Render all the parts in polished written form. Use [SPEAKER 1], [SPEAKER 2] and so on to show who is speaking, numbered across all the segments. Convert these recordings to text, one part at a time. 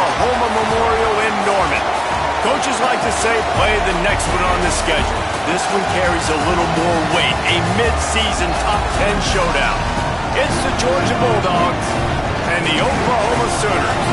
[SPEAKER 1] Oklahoma Memorial in Norman. Coaches like to say play the next one on the schedule. This one carries a little more weight, a mid-season top 10 showdown. It's the Georgia Bulldogs and the Oklahoma Sooners.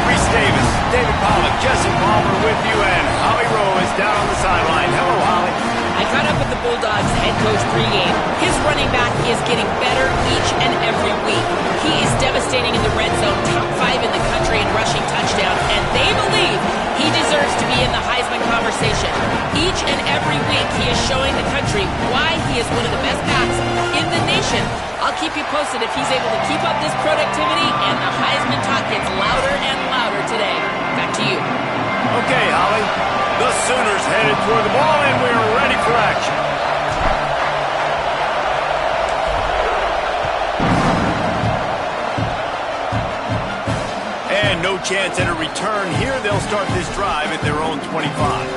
[SPEAKER 1] Reese Davis, David Pollack, Jesse Palmer with you, and Holly Rowe is down on the sideline. Hello, Holly.
[SPEAKER 2] I caught up with the Bulldogs head coach pregame. His running back is getting better each and every week. He is devastating in the red zone, top 5 in the country in rushing touchdowns, and they believe he deserves to be in the Heisman conversation. Each and every week he is showing the country why he is one of the best backs in the nation. I'll keep you posted if he's able to keep up this productivity, and the Heisman talk gets louder and louder today. Back to you.
[SPEAKER 1] Okay, Holly. The Sooners headed toward the ball, and we're ready for action. And no chance at a return here. They'll start this drive at their own 25.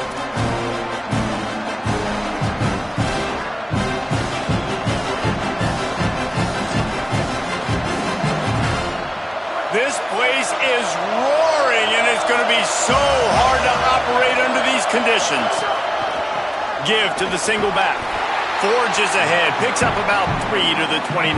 [SPEAKER 1] This place is roaring, and it's going to be so hard to operate under these conditions. Give to the single back. Forges ahead. Picks up about 3 to the 29.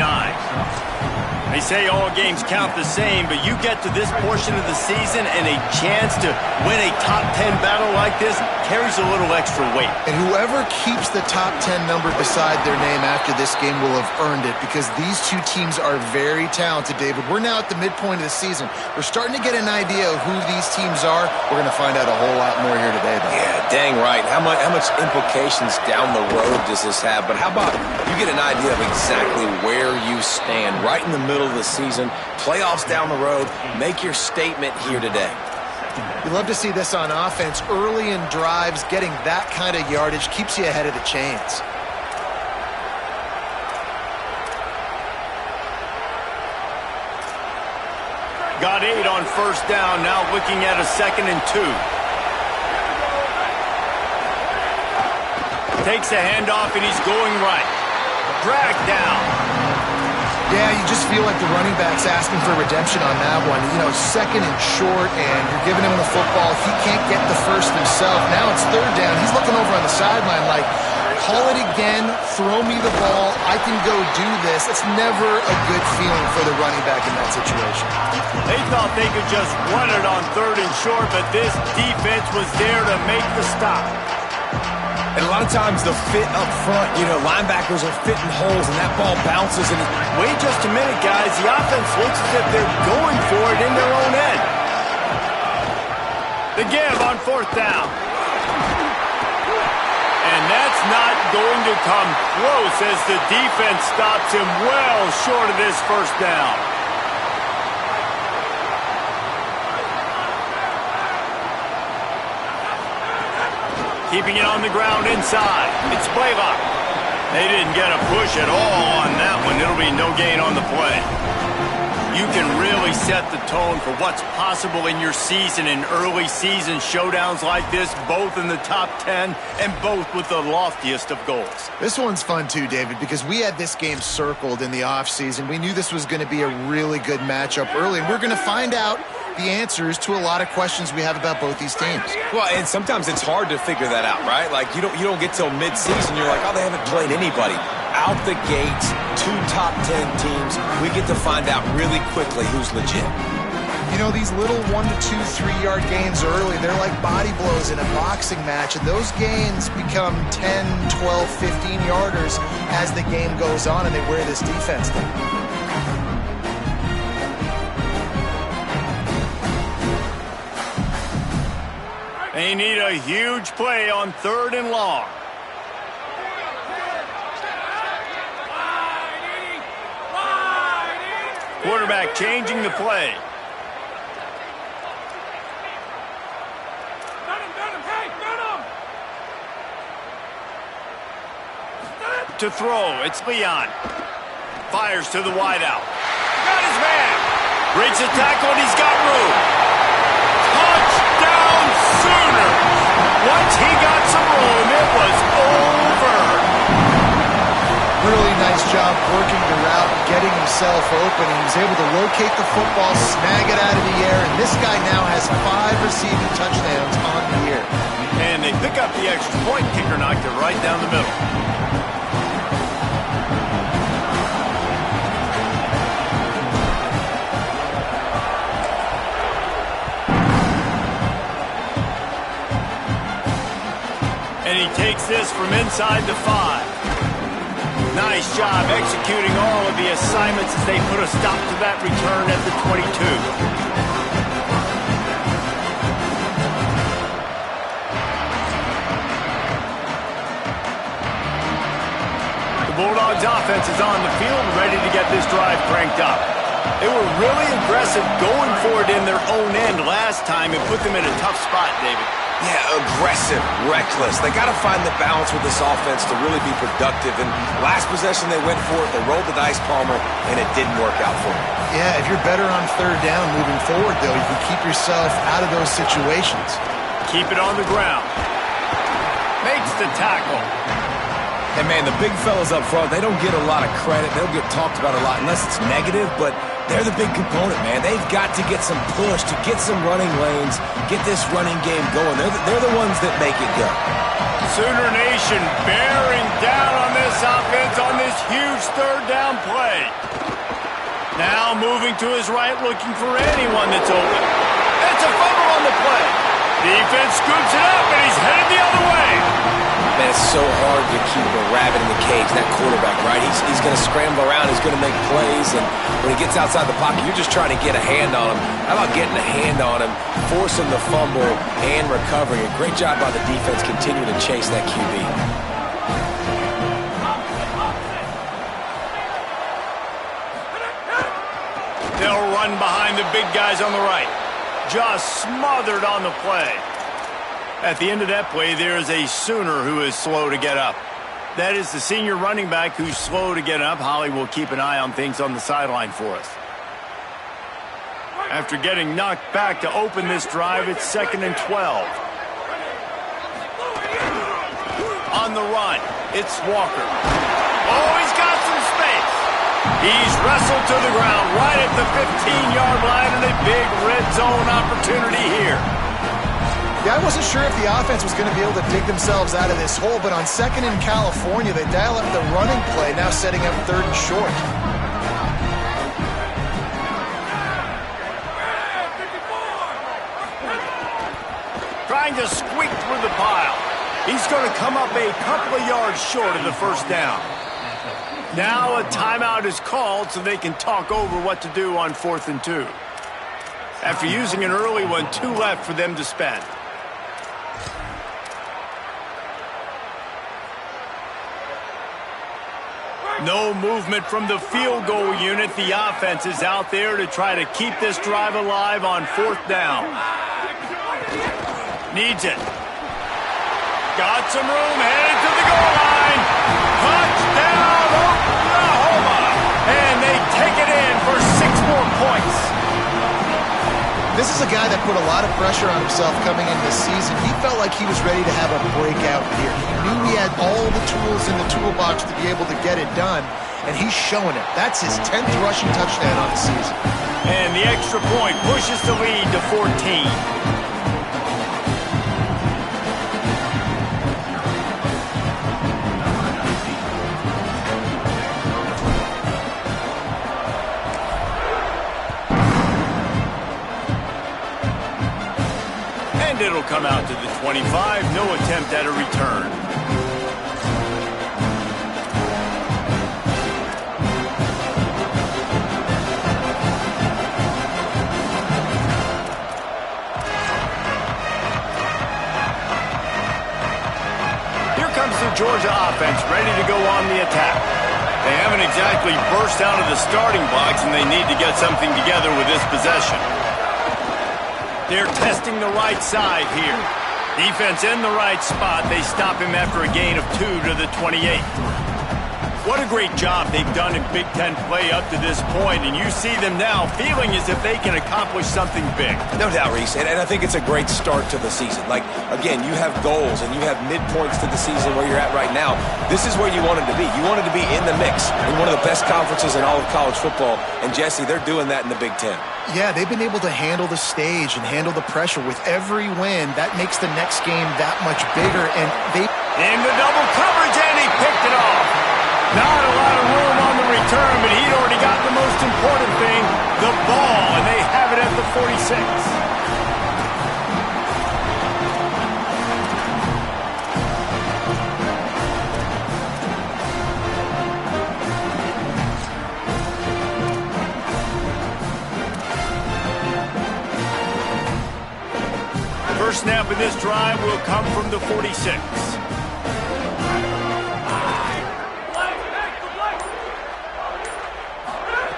[SPEAKER 1] They say all games count the same, but you get to this portion of the season and a chance to win a top 10 battle like this carries a little extra weight.
[SPEAKER 3] And whoever keeps the top 10 number beside their name after this game will have earned it, because these two teams are very talented, David. We're now at the midpoint of the season. We're starting to get an idea of who these teams are. We're going to find out a whole lot more here today, though.
[SPEAKER 4] Yeah, dang right. How much implications down the road does this have? But how about you get an idea of exactly where you stand right in the middle of the season, playoffs down the road, make your statement here today.
[SPEAKER 3] You love to see this on offense. Early in drives, getting that kind of yardage keeps you ahead of the chains.
[SPEAKER 1] Got 8 on first down, now looking at a 2nd and 2. Takes a handoff and he's going right. Dragged down.
[SPEAKER 3] Yeah, you just feel like the running back's asking for redemption on that one. You know, 2nd and short, and you're giving him the football. He can't get the first himself. Now it's 3rd down. He's looking over on the sideline like, call it again, throw me the ball, I can go do this. It's never a good feeling for the running back in that situation.
[SPEAKER 1] They thought they could just run it on 3rd and short, but this defense was there to make the stop.
[SPEAKER 4] And a lot of times the fit up front, you know, linebackers are fitting holes and that ball bounces. And
[SPEAKER 1] wait just a minute, guys. The offense looks as if they're going for it in their own end. The give on 4th down. And that's not going to come close as the defense stops him well short of this 1st down. Keeping it on the ground inside. It's Blaylock. They didn't get a push at all on that one. It'll be no gain on the play. You can really set the tone for what's possible in your season in early season showdowns like this, both in the top 10 and both with the loftiest of goals.
[SPEAKER 3] This one's fun too, David, because we had this game circled in the offseason. We knew this was going to be a really good matchup early, and we're going to find out the answers to a lot of questions we have about both these teams.
[SPEAKER 4] Well, and sometimes it's hard to figure that out, right? Like you don't get till mid-season, you're like, oh, they haven't played anybody. Out the gates, 2 top 10 teams, we get to find out really quickly who's legit.
[SPEAKER 3] You know, these little 1 to 2, 3-yard gains early, they're like body blows in a boxing match, and those gains become 10, 12, 15-yarders as the game goes on, and they wear this defense down.
[SPEAKER 1] They need a huge play on 3rd and long. Quarterback changing the play. To throw, it's Leon. Fires to the wideout. Got his man. Breaks the tackle and he's got room. Touchdown Sooners. Once he got some room, it was over.
[SPEAKER 3] Really nice job working the route. getting himself open. He was able to locate the football, snag it out of the air, and this guy now has 5 receiving touchdowns on the year.
[SPEAKER 1] And they pick up the extra point. Kicker knocked it right down the middle. And he takes this from inside the 5. Nice job executing all of the assignments as they put a stop to that return at the 22. The Bulldogs offense is on the field, ready to get this drive cranked up. They were really aggressive going for it in their own end last time and put them in a tough spot, David.
[SPEAKER 4] Yeah, aggressive, reckless. They got to find the balance with this offense to really be productive. And last possession they went for it, they rolled the dice, Palmer, and it didn't work out for them.
[SPEAKER 3] Yeah, if you're better on third down moving forward, though, you can keep yourself out of those situations.
[SPEAKER 1] Keep it on the ground. Makes the tackle.
[SPEAKER 4] And, man, the big fellas up front, they don't get a lot of credit. They don't get talked about a lot unless it's negative, but they're the big component, man. They've got to get some push, to get some running lanes, get this running game going. They're the ones that make it go.
[SPEAKER 1] Sooner Nation bearing down on this offense on this huge third down play. Now moving to his right, looking for anyone that's open. It's a fumble on the play. Defense scoops it up, and he's headed the other way.
[SPEAKER 4] Man, it's so hard to keep a rabbit in the cage, that quarterback, right? He's going to scramble around, he's going to make plays, and when he gets outside the pocket, you're just trying to get a hand on him. How about getting a hand on him, forcing the fumble, and recovering? A great job by the defense continuing to chase that QB.
[SPEAKER 1] They'll run behind the big guys on the right. Just smothered on the play. At the end of that play, there is a Sooner who is slow to get up. That is the senior running back who's slow to get up. Holly will keep an eye on things on the sideline for us. After getting knocked back to open this drive, it's 2nd and 12. On the run, it's Walker. Oh, he's got some space. He's wrestled to the ground right at the 15-yard line, and a big red zone opportunity here.
[SPEAKER 3] Yeah, I wasn't sure if the offense was going to be able to dig themselves out of this hole, but on 2nd in California, they dial up the running play, now setting up 3rd and short.
[SPEAKER 1] Trying to squeak through the pile. He's going to come up a couple of yards short of the first down. Now a timeout is called so they can talk over what to do on 4th and 2. After using an early one, 2 left for them to spend. No movement from the field goal unit. The offense is out there to try to keep this drive alive on 4th down. Needs it. Got some room, headed to the goal line. Touchdown, Oklahoma! And they take it in for 6 more points.
[SPEAKER 3] This is a guy that put a lot of pressure on himself coming into the season. He felt like he was ready to have a breakout year. He knew he had all the tools in the toolbox to be able to get it done, and he's showing it. That's his 10th rushing touchdown on the season.
[SPEAKER 1] And the extra point pushes the lead to 14. It'll come out to the 25. No attempt at a return. Here comes the Georgia offense ready to go on the attack. They haven't exactly burst out of the starting blocks, and they need to get something together with this possession. They're testing the right side here. Defense in the right spot. They stop him after a gain of 2 to the 28. What a great job they've done in Big Ten play up to this point, and you see them now feeling as if they can accomplish something big.
[SPEAKER 4] No doubt, Reese, and I think it's a great start to the season. Like, again, you have goals and you have midpoints to the season where you're at right now. This is where you wanted to be. You wanted to be in the mix in one of the best conferences in all of college football, and Jesse, they're doing that in the Big Ten.
[SPEAKER 3] Yeah, they've been able to handle the stage and handle the pressure. With every win, that makes the next game that much bigger, and they...
[SPEAKER 1] In the double coverage, and he picked it off. Not a lot of room on the return, but he'd already got the most important thing, the ball, and they have it at the 46. First snap of this drive will come from the 46.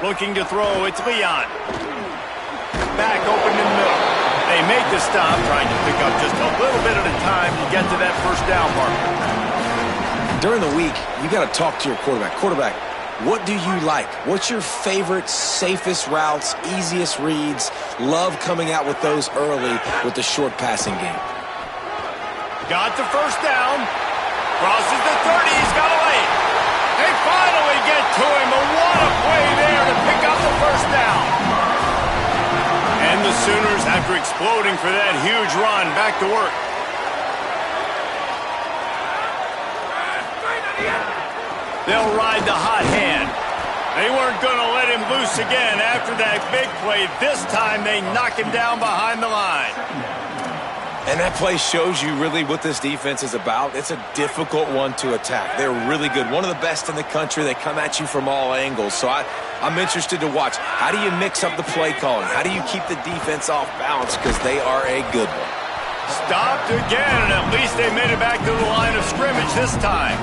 [SPEAKER 1] Looking to throw, it's Leon. Back open in the middle. They make the stop, trying to pick up just a little bit at a time to get to that first down marker.
[SPEAKER 4] During the week, you got to talk to your quarterback. Quarterback, what do you like? What's your favorite, safest routes, easiest reads? Love coming out with those early with the short passing game.
[SPEAKER 1] Got the first down. Crosses the 30. He's got a lane. They finally get to him, but what a play there to pick up the first down. And the Sooners, after exploding for that huge run, back to work. They'll ride the hot hand. They weren't going to let him loose again after that big play. This time they knock him down behind the line.
[SPEAKER 4] And that play shows you really what this defense is about. It's a difficult one to attack. They're really good. One of the best in the country. They come at you from all angles. So I'm interested to watch. How do you mix up the play calling? How do you keep the defense off balance? Because they are a good one.
[SPEAKER 1] Stopped again, and at least they made it back to the line of scrimmage this time.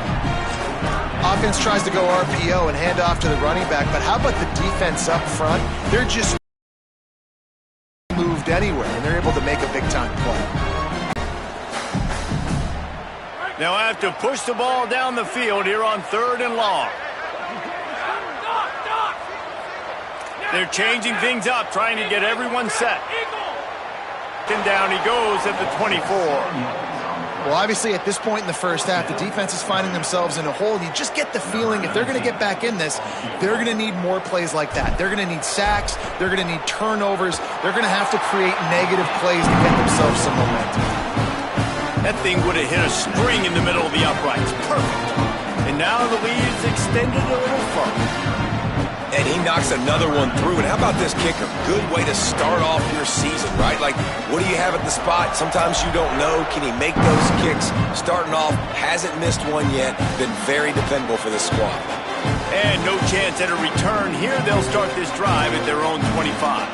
[SPEAKER 3] Offense tries to go RPO and hand off to the running back, but how about the defense up front? They're just moved anywhere, and they're able to make a big-time play.
[SPEAKER 1] They'll have to push the ball down the field here on 3rd and long. They're changing things up, trying to get everyone set. And down he goes at the 24.
[SPEAKER 3] Well, obviously, at this point in the first half, the defense is finding themselves in a hole. You just get the feeling if they're going to get back in this, they're going to need more plays like that. They're going to need sacks. They're going to need turnovers. They're going to have to create negative plays to get themselves some momentum.
[SPEAKER 1] That thing would have hit a string in the middle of the uprights. Perfect. And now the lead is extended a little further.
[SPEAKER 4] And he knocks another one through. And how about this kicker? Good way to start off your season, right? Like, what do you have at the spot? Sometimes you don't know. Can he make those kicks? Starting off, hasn't missed one yet. Been very dependable for this squad.
[SPEAKER 1] And no chance at a return here. They'll start this drive at their own 25.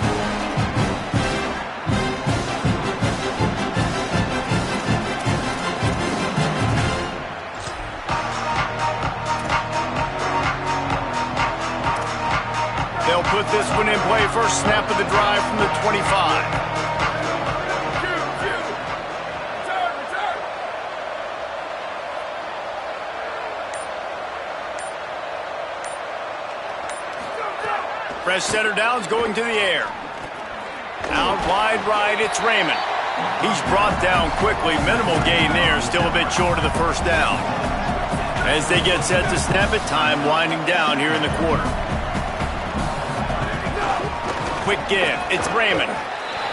[SPEAKER 1] They'll put this one in play. First snap of the drive from the 25. Fresh center downs going to the air. Out wide right, it's Raymond. He's brought down quickly. Minimal gain there, still a bit short of the first down. As they get set to snap it, time winding down here in the quarter. Quick give. It's Raymond.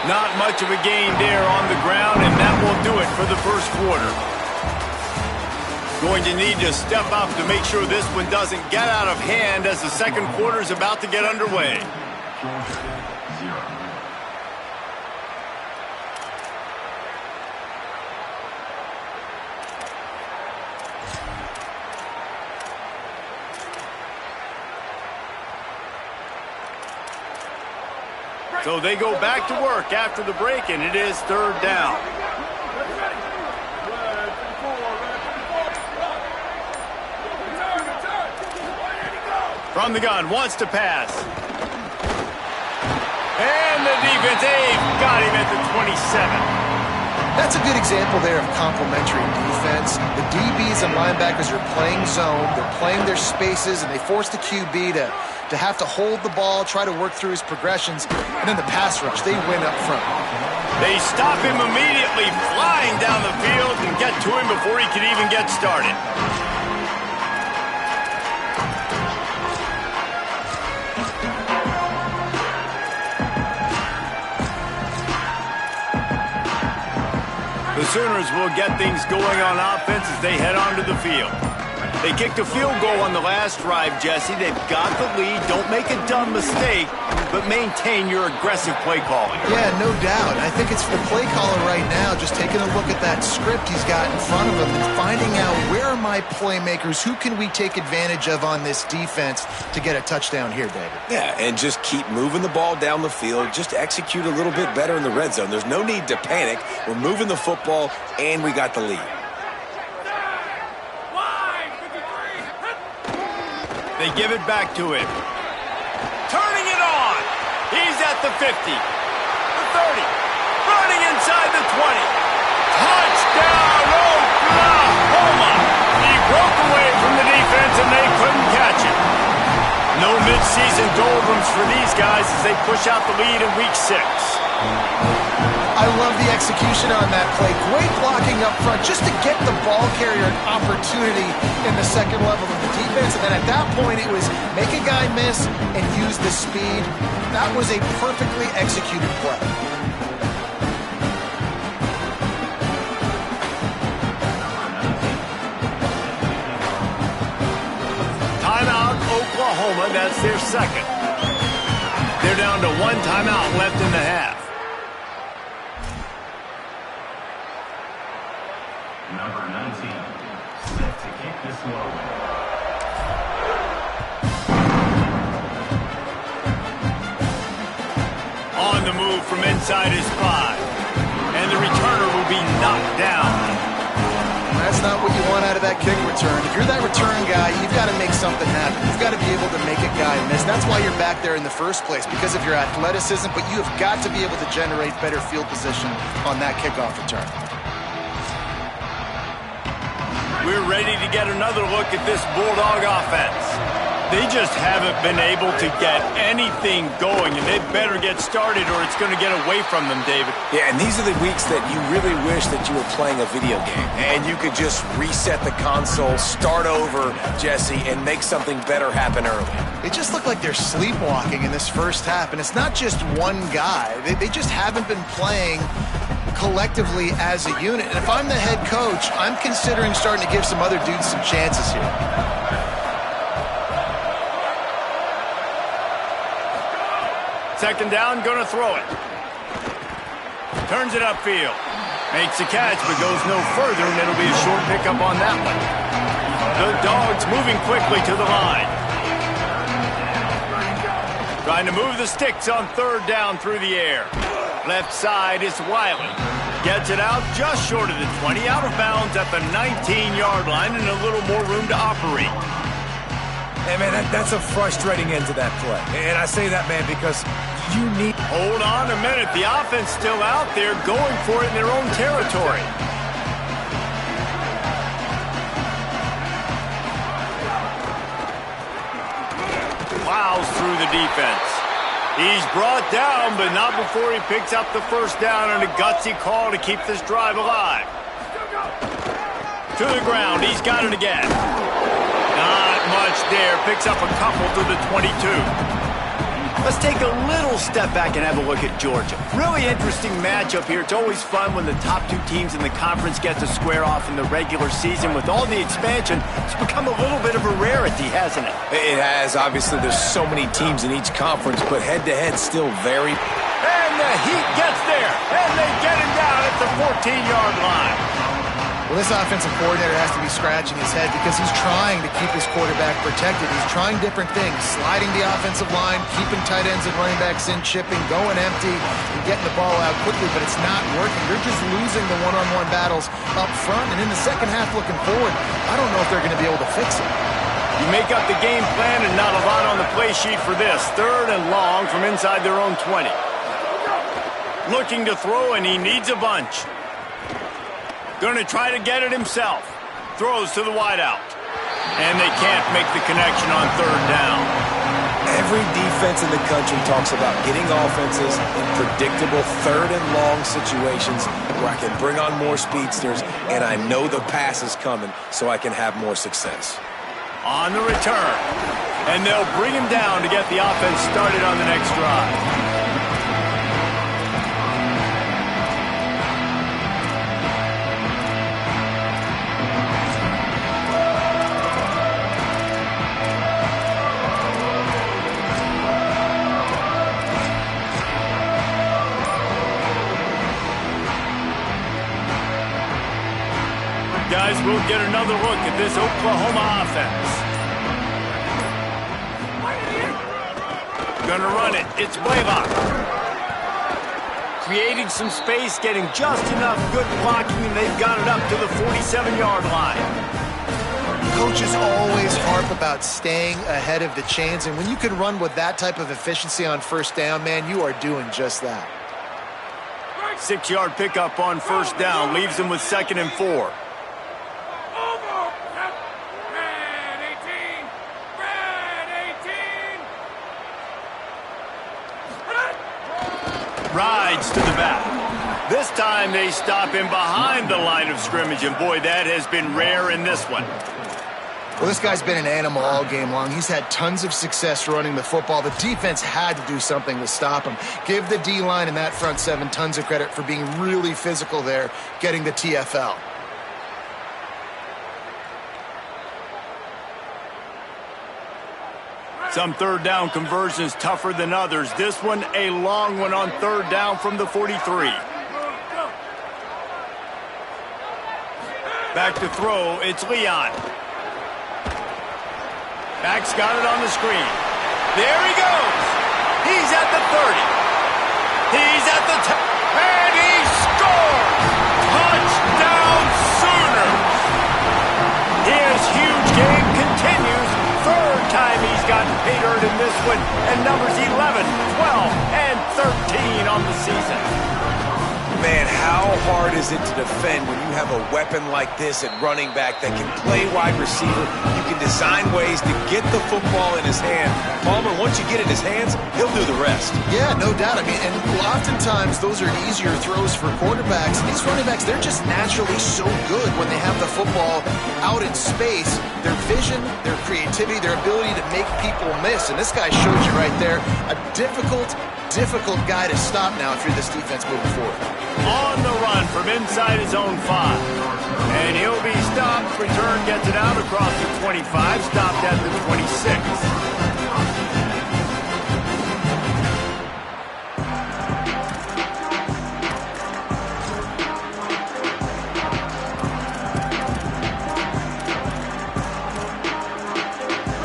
[SPEAKER 1] Not much of a gain there on the ground, and that will do it for the first quarter. Going to need to step up to make sure this one doesn't get out of hand as the second quarter is about to get underway. So they go back to work after the break, and it is 3rd down. From the gun, wants to pass. And the defense, got him at the 27.
[SPEAKER 3] That's a good example there of complementary defense. The DBs and linebackers are playing zone, they're playing their spaces, and they force the QB to have to hold the ball, try to work through his progressions, and then the pass rush, they win up front.
[SPEAKER 1] They stop him immediately, flying down the field, and get to him before he could even get started. The Sooners will get things going on offense as they head onto the field. They kicked a field goal on the last drive, Jesse. They've got the lead. Don't make a dumb mistake, but maintain your aggressive play calling.
[SPEAKER 3] Yeah, no doubt. I think it's the play caller right now just taking a look at that script he's got in front of him and finding out where are my playmakers, who can we take advantage of on this defense to get a touchdown here, David.
[SPEAKER 4] Yeah, and just keep moving the ball down the field. Just execute a little bit better in the red zone. There's no need to panic. We're moving the football, and we got the lead.
[SPEAKER 1] They give it back to him. Turning it on. He's at the 50, the 30, running inside the 20. Touchdown, Oklahoma! He broke away from the defense and they couldn't catch him. No midseason doldrums for these guys as they push out the lead in week 6.
[SPEAKER 3] I love the execution on that play. Great blocking up front just to get the ball carrier an opportunity in the second level of the defense. And then at that point, it was make a guy miss and use the speed. That was a perfectly executed play.
[SPEAKER 1] Timeout, Oklahoma. That's their second. They're down to one timeout left in the half.
[SPEAKER 5] Number 19, set to kick this one.
[SPEAKER 1] On the move from inside his 5. And the returner will be knocked down.
[SPEAKER 3] That's not what you want out of that kick return. If you're that return guy, you've got to make something happen. You've got to be able to make a guy miss. That's why you're back there in the first place, because of your athleticism, but you have got to be able to generate better field position on that kickoff return.
[SPEAKER 1] We're ready to get another look at this Bulldog offense. They just haven't been able to get anything going, and they better get started or it's going to get away from them, David.
[SPEAKER 4] Yeah, and these are the weeks that you really wish that you were playing a video game and you could just reset the console, start over, Jesse, and make something better happen early.
[SPEAKER 3] They just look like they're sleepwalking in this first half, and it's not just one guy. They just haven't been playing collectively as a unit. And if I'm the head coach, I'm considering starting to give some other dudes some chances here.
[SPEAKER 1] Second down, gonna throw it. Turns it upfield. Makes a catch, but goes no further, and it'll be a short pickup on that one. The Dogs moving quickly to the line. Trying to move the sticks on third down through the air. Left side is Wiley. Gets it out just short of the 20, out of bounds at the 19-yard line, and a little more room to operate.
[SPEAKER 4] Hey, man, that's a frustrating end to that play. And I say that, man, because you need...
[SPEAKER 1] Hold on a minute. The offense still out there going for it in their own territory. Plows through the defense. He's brought down, but not before he picks up the first down on a gutsy call to keep this drive alive. To the ground. He's got it again. Not much there. Picks up a couple to the 22. Let's take a little step back and have a look at Georgia. Really interesting matchup here. It's always fun when the top two teams in the conference get to square off in the regular season. With all the expansion, it's become a little bit of a rarity, hasn't it?
[SPEAKER 4] It has. Obviously, there's so many teams in each conference, but head-to-head still very...
[SPEAKER 1] And the Heat gets there, and they get him down at the 14-yard line.
[SPEAKER 3] Well, this offensive coordinator has to be scratching his head because he's trying to keep his quarterback protected. He's trying different things, sliding the offensive line, keeping tight ends and running backs in, chipping, going empty, and getting the ball out quickly, but it's not working. They're just losing the one-on-one battles up front, and in the second half looking forward, I don't know if they're going to be able to fix it.
[SPEAKER 1] You make up the game plan and not a lot on the play sheet for this. Third and long from inside their own 20. Looking to throw, and he needs a bunch. Going to try to get it himself. Throws to the wideout. And they can't make the connection on third down.
[SPEAKER 4] Every defense in the country talks about getting offenses in predictable third and long situations where I can bring on more speedsters and I know the pass is coming so I can have more success.
[SPEAKER 1] On the return. And they'll bring him down to get the offense started on the next drive. Guys, we'll get another look at this Oklahoma offense. Gonna run it. It's Blaylock. Creating some space, getting just enough good blocking, and they've got it up to the 47-yard line.
[SPEAKER 3] Coaches always harp about staying ahead of the chains, and when you can run with that type of efficiency on first down, man, you are doing just that.
[SPEAKER 1] 6-yard pickup on first down leaves them with 2nd and 4. Rides to the back. This time they stop him behind the line of scrimmage, and boy, that has been rare in this one.
[SPEAKER 3] Well, this guy's been an animal all game long. He's had tons of success running the football. The defense had to do something to stop him. Give the D-line and that front seven tons of credit for being really physical there, getting the TFL.
[SPEAKER 1] Some third down conversions tougher than others. This one, a long one on third down from the 43. Back to throw, it's Leon. Max got it on the screen. There he goes. He's at the 30. He's at the 10. And he scores! Touchdown Sooners! His huge game continues. Third time he's gotten pay dirt in this one, and numbers 11, 12, and 13 on the season.
[SPEAKER 4] Man, how hard is it to defend when you have a weapon like this at running back that can play wide receiver? You can design ways to get the football in his hand. Palmer, once you get it in his hands, he'll do the rest.
[SPEAKER 3] Yeah, no doubt. I mean, and oftentimes those are easier throws for quarterbacks. These running backs, they're just naturally so good when they have the football out in space. Their vision, their creativity, their ability to make people miss. And this guy shows you right there, a difficult guy to stop now if you're this defense moving forward.
[SPEAKER 1] On the run from inside his own 5. And he'll be stopped. Return gets it out across the 25, stopped at the 26.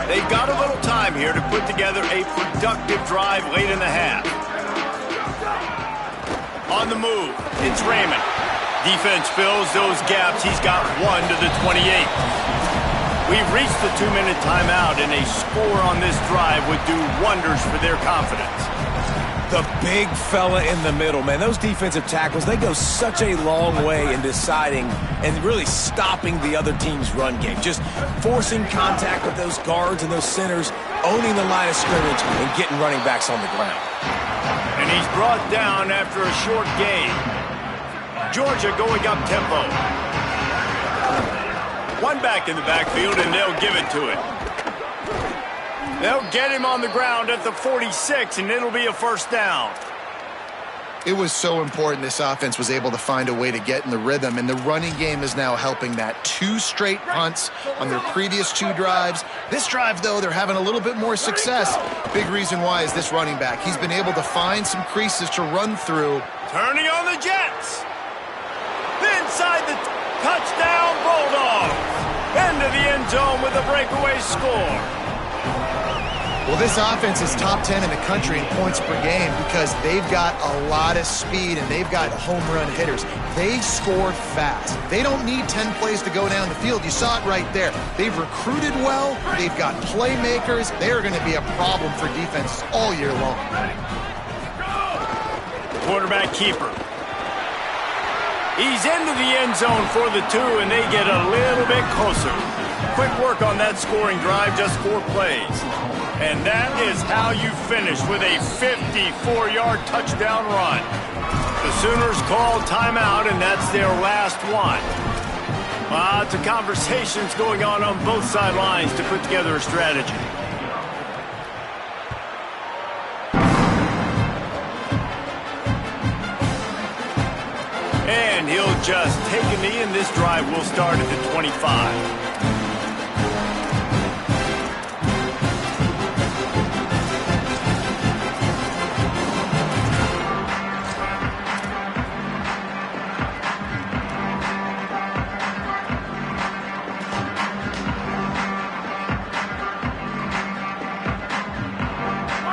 [SPEAKER 1] They've got a little time here to put together a productive drive late in the half. On the move, it's Raymond. Defense fills those gaps. He's got 1 to the 28. We've reached the 2-minute timeout, and a score on this drive would do wonders for their confidence.
[SPEAKER 4] The big fella in the middle, man. Those defensive tackles, they go such a long way in deciding and really stopping the other team's run game. Just forcing contact with those guards and those centers, owning the line of scrimmage, and getting running backs on the ground.
[SPEAKER 1] And he's brought down after a short gain. Georgia going up tempo. One back in the backfield, and they'll give it to it. They'll get him on the ground at the 46, and it'll be a first down.
[SPEAKER 3] It was so important this offense was able to find a way to get in the rhythm, and the running game is now helping that. 2 straight punts on their previous 2 drives. This drive, though, they're having a little bit more success. Big reason why is this running back. He's been able to find some creases to run through.
[SPEAKER 1] Turning on the Jets. Inside the touchdown Bulldogs. Into the end zone with a breakaway score.
[SPEAKER 3] Well, this offense is top 10 in the country in points per game because they've got a lot of speed and they've got home run hitters. They score fast. They don't need 10 plays to go down the field. You saw it right there. They've recruited well. They've got playmakers. They're going to be a problem for defense all year long.
[SPEAKER 1] Quarterback keeper. He's into the end zone for the 2, and they get a little bit closer. Quick work on that scoring drive, just 4 plays. And that is how you finish with a 54-yard touchdown run. The Sooners call timeout, and that's their last one. Lots of conversations going on both sidelines to put together a strategy. And he'll just take a knee, and this drive will start at the 25.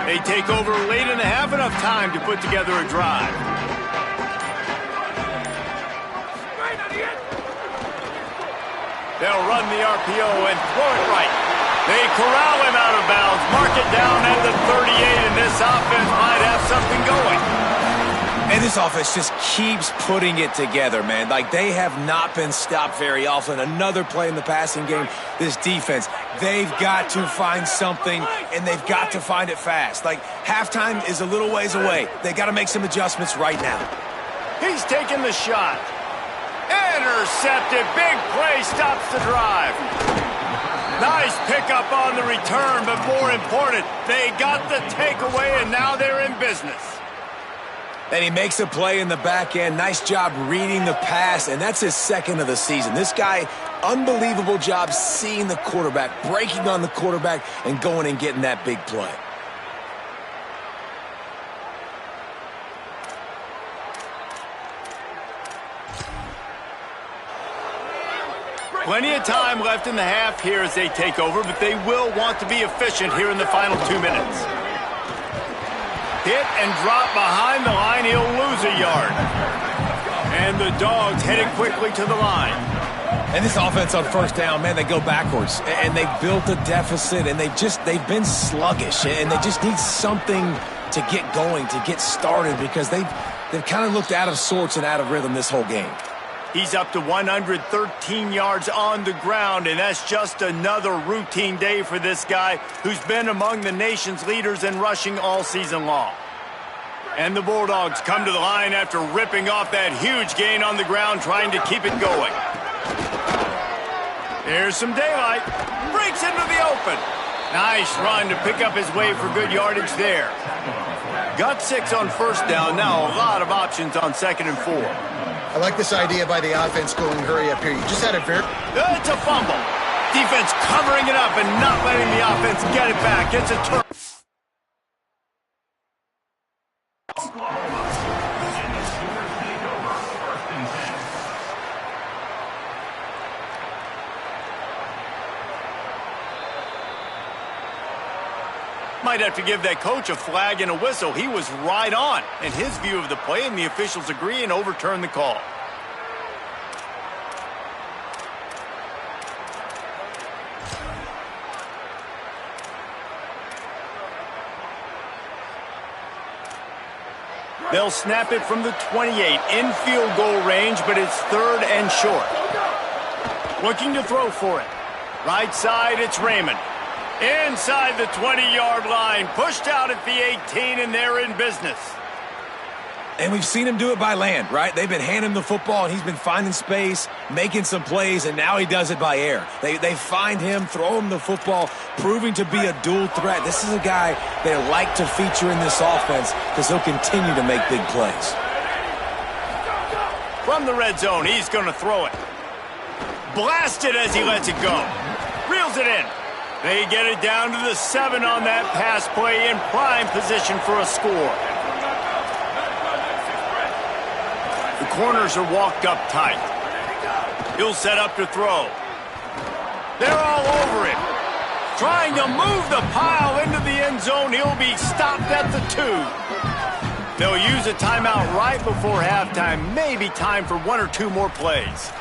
[SPEAKER 1] They take over late in the half, enough time to put together a drive. They'll run the RPO and throw it right. They corral him out of bounds, mark it down at the 38, and this offense might have something going.
[SPEAKER 4] And this offense just keeps putting it together, man. Like, they have not been stopped very often. Another play in the passing game. This defense, they've got to find something, and they've got to find it fast. Like, halftime is a little ways away. They got to make some adjustments right now.
[SPEAKER 1] He's taking the shot. Intercepted. Big play stops the drive. Nice pickup on the return, but more important, they got the takeaway, and now they're in business.
[SPEAKER 4] And he makes a play in the back end. Nice job reading the pass, and that's his second of the season. This guy, unbelievable job seeing the quarterback, breaking on the quarterback, and going and getting that big play.
[SPEAKER 1] Plenty of time left in the half here as they take over, but they will want to be efficient here in the final 2 minutes. Hit and drop behind the line. He'll lose a yard. And the Dogs headed quickly to the line.
[SPEAKER 4] And this offense on first down, man, they go backwards. And they built a deficit, and they've been sluggish. And they just need something to get going, to get started, because they've kind of looked out of sorts and out of rhythm this whole game.
[SPEAKER 1] He's up to 113 yards on the ground, and that's just another routine day for this guy who's been among the nation's leaders in rushing all season long. And the Bulldogs come to the line after ripping off that huge gain on the ground, trying to keep it going. There's some daylight. Breaks into the open. Nice run to pick up his way for good yardage there. Got 6 on first down. Now a lot of options on 2nd and 4.
[SPEAKER 3] I like this idea by the offense going hurry up here. You just had a
[SPEAKER 1] It's a fumble. Defense covering it up and not letting the offense get it back. It's a turn. Might have to give that coach a flag and a whistle. He was right on in his view of the play, and the officials agree and overturn the call. They'll snap it from the 28 in field goal range, but it's 3rd and short. Looking to throw for it. Right side, it's Raymond. Inside the 20-yard line, pushed out at the 18, and they're in business.
[SPEAKER 4] And we've seen him do it by land, right? They've been handing him the football, and he's been finding space, making some plays, and now he does it by air. They find him, throw him the football, proving to be a dual threat. This is a guy they like to feature in this offense because he'll continue to make big plays.
[SPEAKER 1] From the red zone, he's going to throw it. Blasted as he lets it go. Reels it in. They get it down to the 7 on that pass play in prime position for a score. The corners are walked up tight. He'll set up to throw. They're all over him. Trying to move the pile into the end zone. He'll be stopped at the 2. They'll use a timeout right before halftime. Maybe time for 1 or 2 more plays.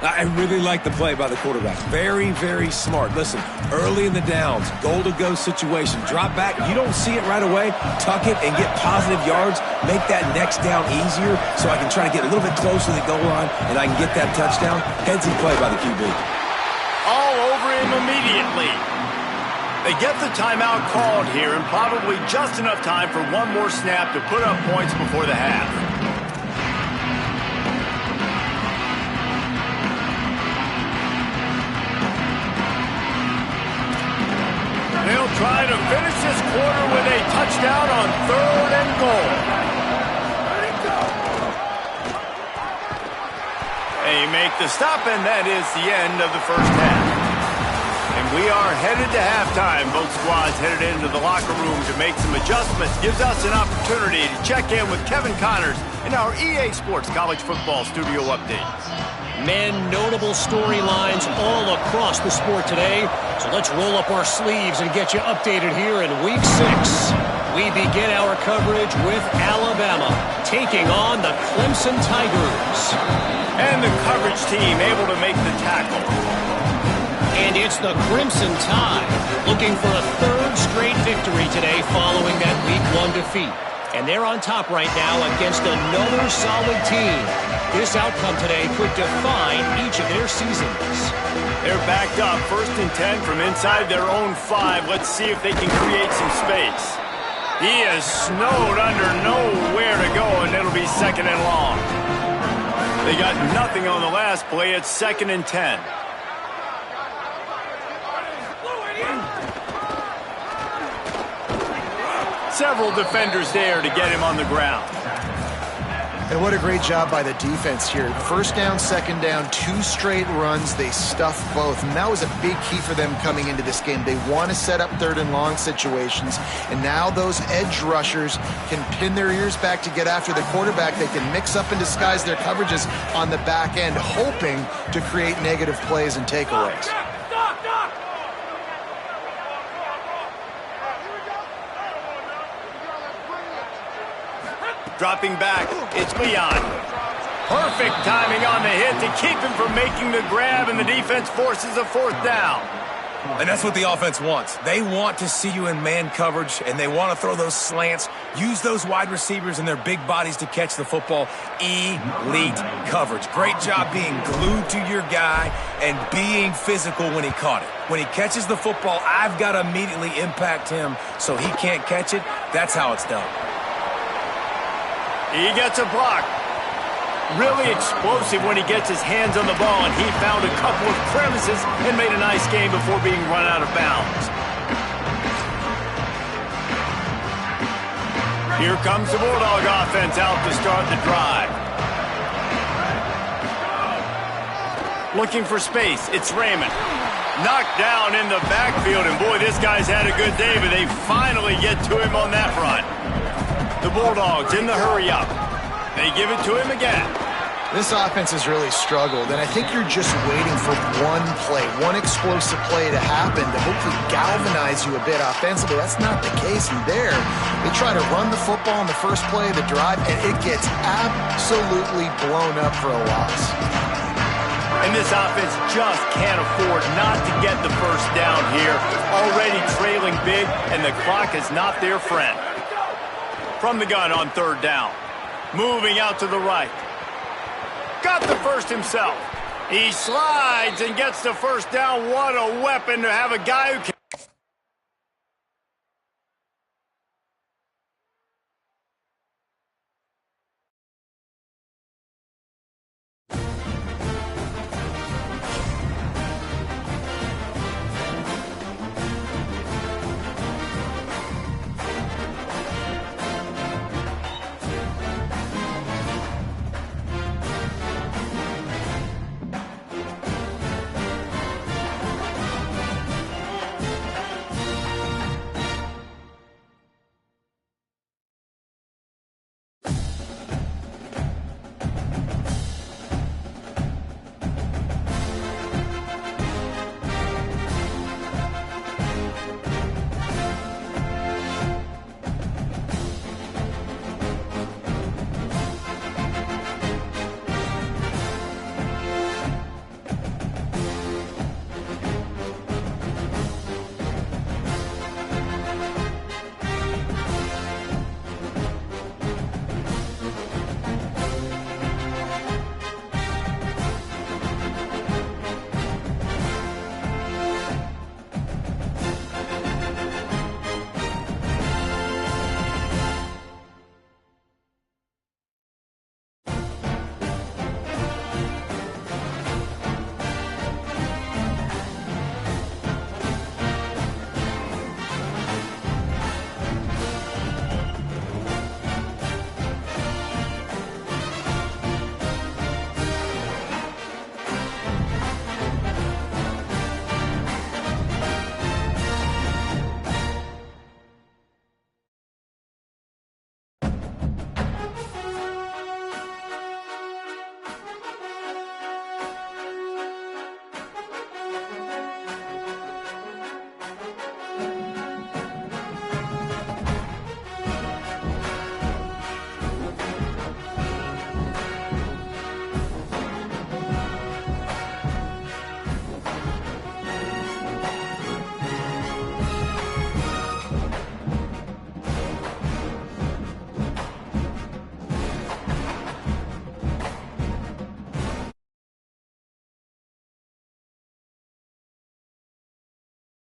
[SPEAKER 4] I really like the play by the quarterback. Very, very smart. Listen, early in the downs, goal-to-go situation, drop back. You don't see it right away. Tuck it and get positive yards. Make that next down easier so I can try to get a little bit closer to the goal line and I can get that touchdown. Heads in play by the QB.
[SPEAKER 1] All over him immediately. They get the timeout called here and probably just enough time for one more snap to put up points before the half. They'll try to finish this quarter with a touchdown on 3rd and goal. They make the stop, and that is the end of the first half. And we are headed to halftime. Both squads headed into the locker room to make some adjustments. Gives us an opportunity to check in with Kevin Connors in our EA Sports College Football Studio Updates.
[SPEAKER 6] Men, notable storylines all across the sport today. So let's roll up our sleeves and get you updated here in Week 6. We begin our coverage with Alabama taking on the Clemson Tigers.
[SPEAKER 1] And the coverage team able to make the tackle.
[SPEAKER 6] And it's the Crimson Tide looking for a 3rd straight victory today following that Week 1 defeat. And they're on top right now against another solid team. This outcome today could define each of their seasons.
[SPEAKER 1] They're backed up, 1st and 10 from inside their own 5. Let's see if they can create some space. He is snowed under, nowhere to go, and it'll be 2nd and long. They got nothing on the last play. It's 2nd and 10. Several defenders there to get him on the ground.
[SPEAKER 3] And what a great job by the defense here. 1st down, 2nd down, 2 straight runs. They stuffed both, and that was a big key for them coming into this game. They want to set up 3rd and long situations, and now those edge rushers can pin their ears back to get after the quarterback. They can mix up and disguise their coverages on the back end, hoping to create negative plays and takeaways.
[SPEAKER 1] Dropping back, it's Leon. Perfect timing on the hit to keep him from making the grab, and the defense forces a 4th down.
[SPEAKER 4] And that's what the offense wants. They want to see you in man coverage, and they want to throw those slants, use those wide receivers and their big bodies to catch the football. Elite coverage. Great job being glued to your guy and being physical when he caught it. When he catches the football, I've got to immediately impact him so he can't catch it. That's how it's done.
[SPEAKER 1] He gets a block. Really explosive when he gets his hands on the ball, and he found a couple of crevices and made a nice game before being run out of bounds. Here comes the Bulldog offense out to start the drive. Looking for space, it's Raymond. Knocked down in the backfield, and boy, this guy's had a good day, but they finally get to him on that run. The Bulldogs in the hurry-up. They give it to him again.
[SPEAKER 3] This offense has really struggled, and I think you're just waiting for one play, one explosive play to happen to hopefully galvanize you a bit offensively. That's not the case in there. They try to run the football on the first play of the drive, and it gets absolutely blown up for a loss.
[SPEAKER 1] And this offense just can't afford not to get the 1st down here. Already trailing big, and the clock is not their friend. From the gun on 3rd down. Moving out to the right. Got the 1st himself. He slides and gets the 1st down. What a weapon to have a guy who can